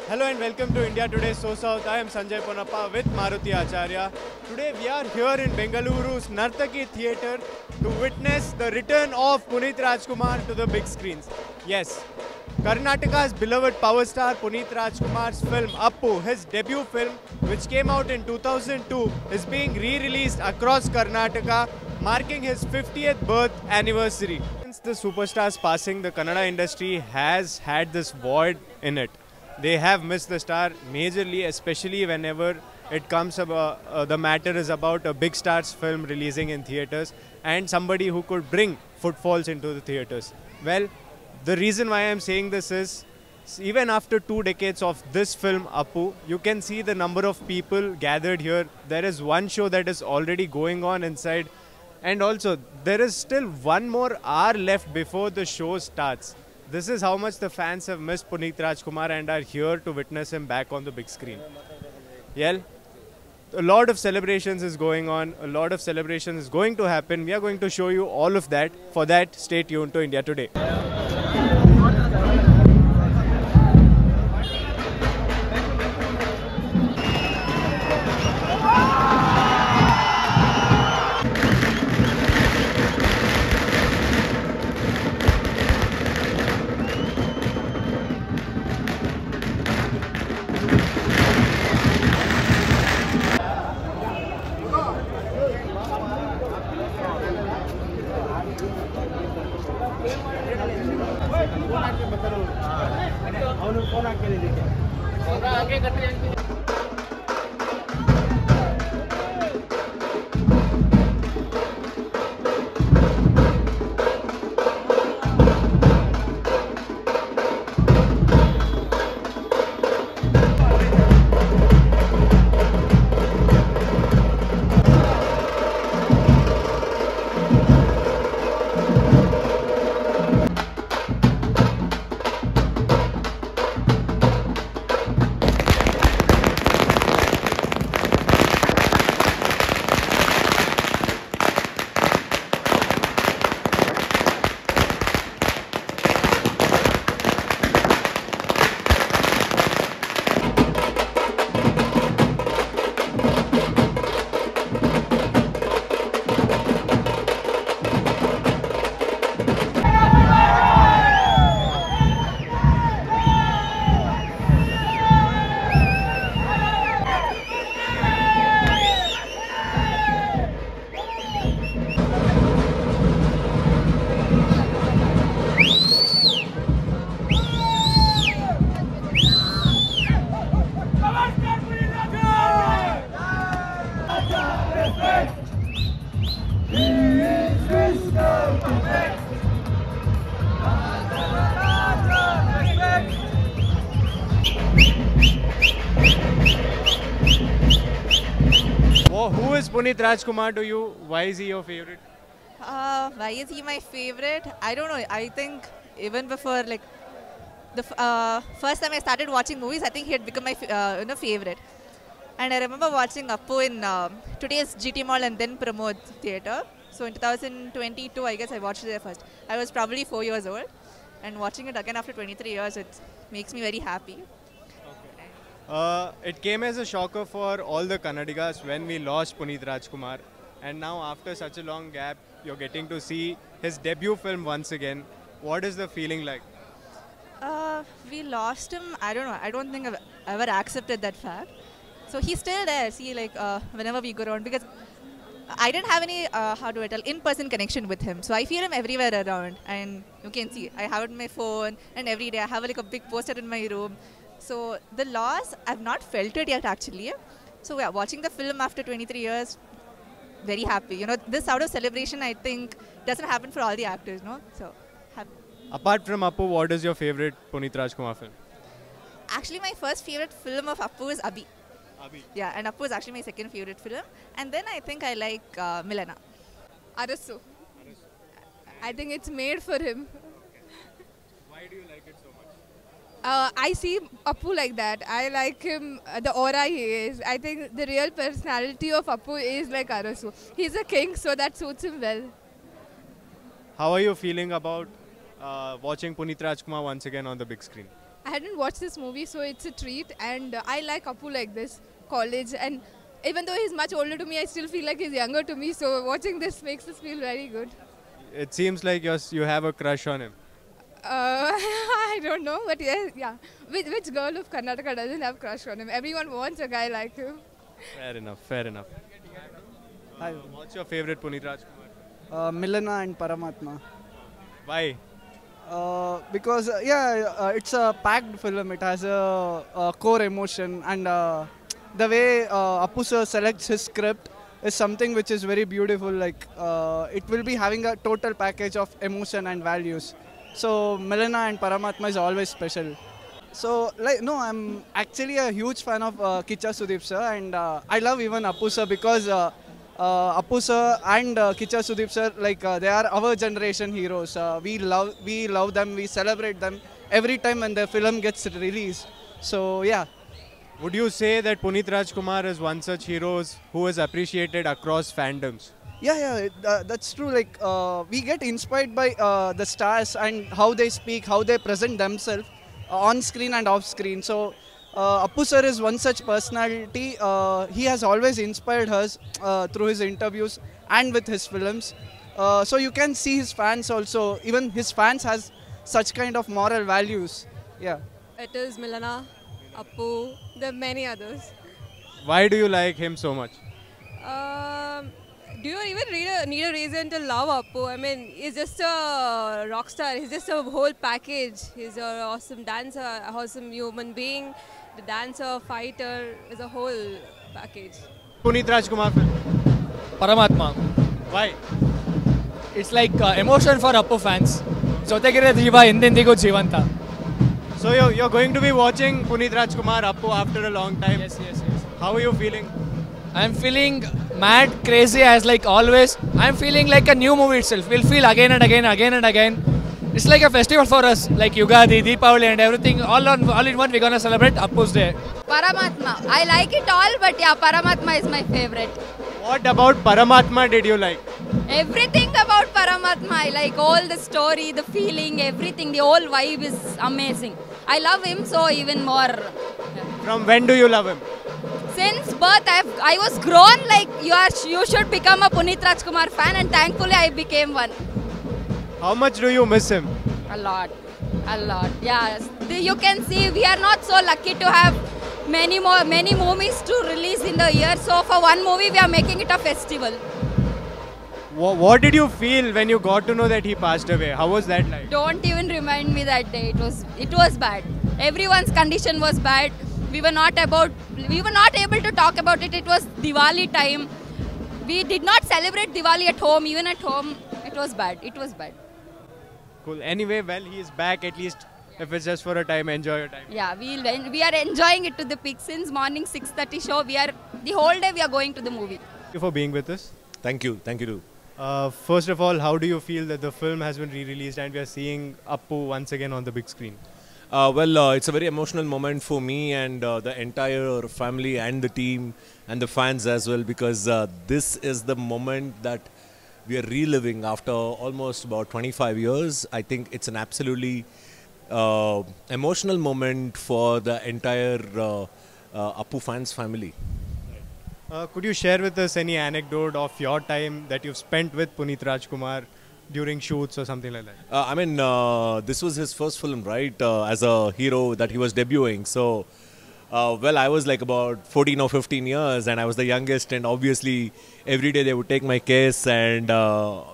Hello and welcome to India Today So South. I am Sanjay Ponappa with Maruti Acharya. Today we are here in Bengaluru's Nartaki Theatre to witness the return of Puneeth Rajkumar to the big screens. Yes, Karnataka's beloved power star Puneeth Rajkumar's film Appu, his debut film which came out in 2002, is being re-released across Karnataka, marking his 50th birth anniversary. Since the superstar's passing, the Kannada industry has had this void in it. They have missed the star majorly, especially whenever it comes about the matter is about a big star's film releasing in theatres and somebody who could bring footfalls into the theatres. Well, the reason why I am saying this is even after 2 decades of this film Appu, you can see the number of people gathered here. There is one show that is already going on inside, and also there is still one more hour left before the show starts. This is how much the fans have missed Puneeth Rajkumar and are here to witness him back on the big screen. Yeah, a lot of celebrations is going on. A lot of celebration is going to happen. We are going to show you all of that. For that, stay tuned to India Today. Oh, who is Puneeth Rajkumar to you? Why is he your favorite? Why is he my favorite? I don't know. I think even before the first time I started watching movies, I think he had become my favorite. And I remember watching Appu in today's GT Mall and then Pramod Theatre. So in 2022, I guess I watched it there first. I was probably 4 years old, and watching it again after 23 years, it makes me very happy. It came as a shocker for all the Kannadigas when we lost Puneeth Rajkumar, and now after such a long gap, you're getting to see his debut film once again. What is the feeling like? We lost him. I don't know. I don't think I've ever accepted that fact. So he's still there. See, whenever we go around, because I didn't have any, how do I tell, in-person connection with him. So I feel him everywhere around, and you can see I have it on my phone, and every day I have a big poster in my room. So the loss, I've not felt it yet actually. So yeah, watching the film after 23 years, very happy. You know, this sort of celebration I think doesn't happen for all the actors, no? So happy. Apart from Appu, what is your favorite Puneeth Rajkumar film? Actually, my first favorite film of Appu is Abhi. Abhi. Yeah, and Appu is actually my second favorite film. And then I think I like Milana. Arasu. I think it's made for him. Why do you like it so much? I see Appu like that. I like him, the aura he is. I think the real personality of Appu is like Arasu. He's a king, so that suits him well. How are you feeling about watching Puneeth Rajkumar once again on the big screen? I hadn't watched this movie, so it's a treat. And I like Appu like this, college. And even though he's much older to me, I still feel like he's younger to me. So watching this makes us feel very good. It seems like you have a crush on him. I don't know, but yeah. Which girl of Karnataka doesn't have crush on him? Everyone wants a guy like him. Fair enough, fair enough. Hi. What's your favorite Punit Rajkumar? Milana and Paramatma. Why? Because it's a packed film. It has a core emotion, and the way Appu sir selects his script is something which is very beautiful. Like it will be having a total package of emotion and values. So Milana and Paramatma is always special. So I'm actually a huge fan of Kicha Sudeep sir, and I love even Appu sir because Appu sir and Kicha Sudeep sir, they are our generation heroes. We love them, we celebrate them every time when their film gets released. So yeah. Would you say that Punit Rajkumar is one such hero who is appreciated across fandoms? Yeah, that's true. We get inspired by the stars and how they speak, how they present themselves on screen and off screen. So Appu sir is one such personality. He has always inspired us through his interviews and with his films. So you can see his fans also. Even his fans has such kind of moral values. Yeah. It is Milana, Appu, there are many others. Why do you like him so much? Do you even need a reason to love Appu? I mean, he's just a rock star. He's just a whole package. He's an awesome dancer, an awesome human being, the dancer, fighter, is a whole package. Punit Rajkumar film. Paramatma. Why? It's like emotion for Appu fans. Jotegire Jiva Hindendigo Jivanta. So you're going to be watching Punit Rajkumar Appu after a long time. Yes. How are you feeling? I'm feeling mad, crazy as like always. I'm feeling like a new movie itself. We'll feel again and again. It's like a festival for us, like Yugadi, Deepavali and everything. All in one, we're gonna celebrate Appu's Day. Paramatma. I like it all, but yeah, Paramatma is my favorite. What about Paramatma did you like? Everything about Paramatma. I like all the story, the feeling, everything. The whole vibe is amazing. I love him so even more. From when do you love him? Since birth, I was grown like you should become a Punit Rajkumar fan, and thankfully I became one. How much do you miss him? A lot. Yeah, you can see we are not so lucky to have many movies to release in the year. So for one movie, we are making it a festival. What did you feel when you got to know that he passed away? How was that like? Don't even remind me that day. It was bad. Everyone's condition was bad. We were not able to talk about it. It was Diwali time. We did not celebrate Diwali at home. Even at home, it was bad. Cool. Anyway, well, he is back at least. If it's just for a time, enjoy your time. Yeah, we are enjoying it to the peak. Since morning 6:30 show, the whole day we are going to the movie. Thank you for being with us. Thank you too. First of all, how do you feel that the film has been re-released and we are seeing Appu once again on the big screen? It's a very emotional moment for me and the entire family and the team and the fans as well, because this is the moment that we are reliving after almost about 25 years. I think it's an absolutely emotional moment for the entire Appu fans family. Could you share with us any anecdote of your time that you've spent with Punit Rajkumar during shoots or something like that? This was his first film, right? As a hero that he was debuting. So, I was like about 14 or 15 years and I was the youngest, and obviously every day they would take my case and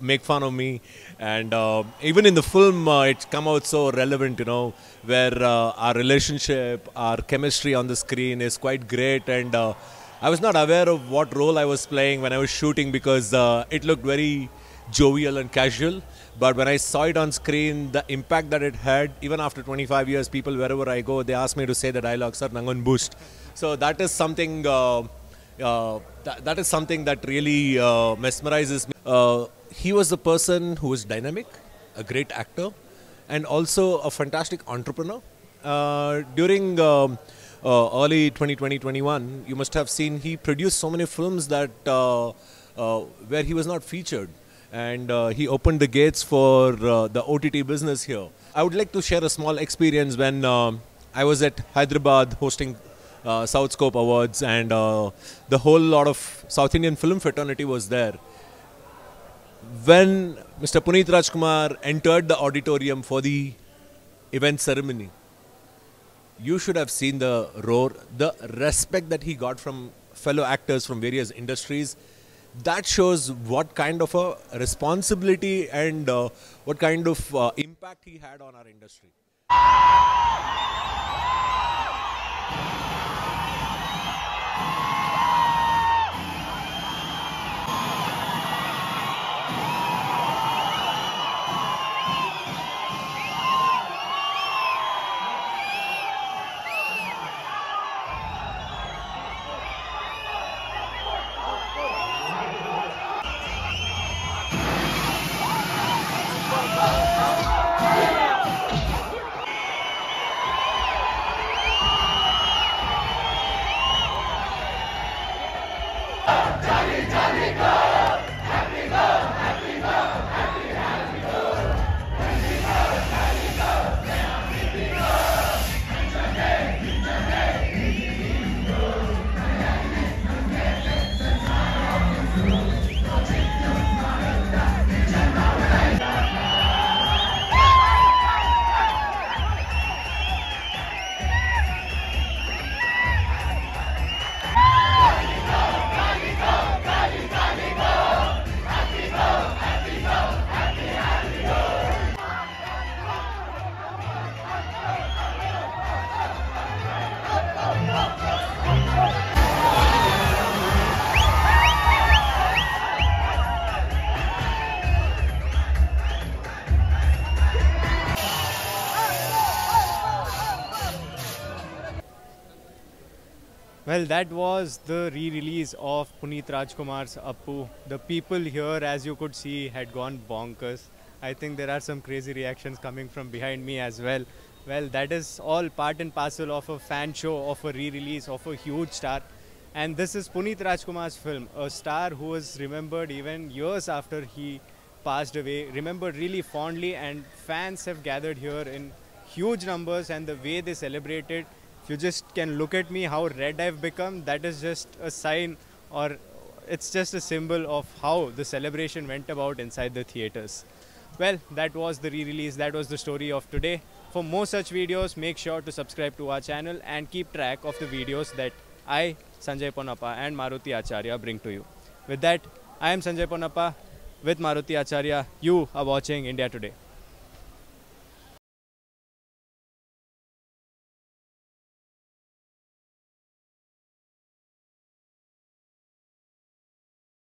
make fun of me. And even in the film, it's come out so relevant, where our relationship, our chemistry on the screen is quite great. And I was not aware of what role I was playing when I was shooting, because it looked very jovial and casual. But when I saw it on screen, the impact that it had, even after 25 years, people wherever I go, they ask me to say the dialogue, Sir Nangon Boost. So that is something that really mesmerizes me. He was a person who was dynamic, a great actor, and also a fantastic entrepreneur. During early 2020-21, you must have seen he produced so many films that where he was not featured. And he opened the gates for the OTT business here. I would like to share a small experience when I was at Hyderabad hosting South Scope Awards, and the whole lot of South Indian film fraternity was there. When Mr. Puneeth Rajkumar entered the auditorium for the event ceremony, you should have seen the roar, the respect that he got from fellow actors from various industries. That shows what kind of a responsibility and what kind of impact he had on our industry. Well, that was the re-release of Puneeth Rajkumar's Appu. The people here, as you could see, had gone bonkers. I think there are some crazy reactions coming from behind me as well. Well, that is all part and parcel of a fan show, of a re-release, of a huge star. And this is Puneeth Rajkumar's film, a star who was remembered even years after he passed away, remembered really fondly, and fans have gathered here in huge numbers, and the way they celebrated, if you just can look at me, how red I've become, that is just a sign, or it's just a symbol of how the celebration went about inside the theatres. Well, that was the re-release, that was the story of today. For more such videos, make sure to subscribe to our channel and keep track of the videos that I, Sanjay Ponnappa and Maruti Acharya bring to you. With that, I am Sanjay Ponnappa with Maruti Acharya. You are watching India Today.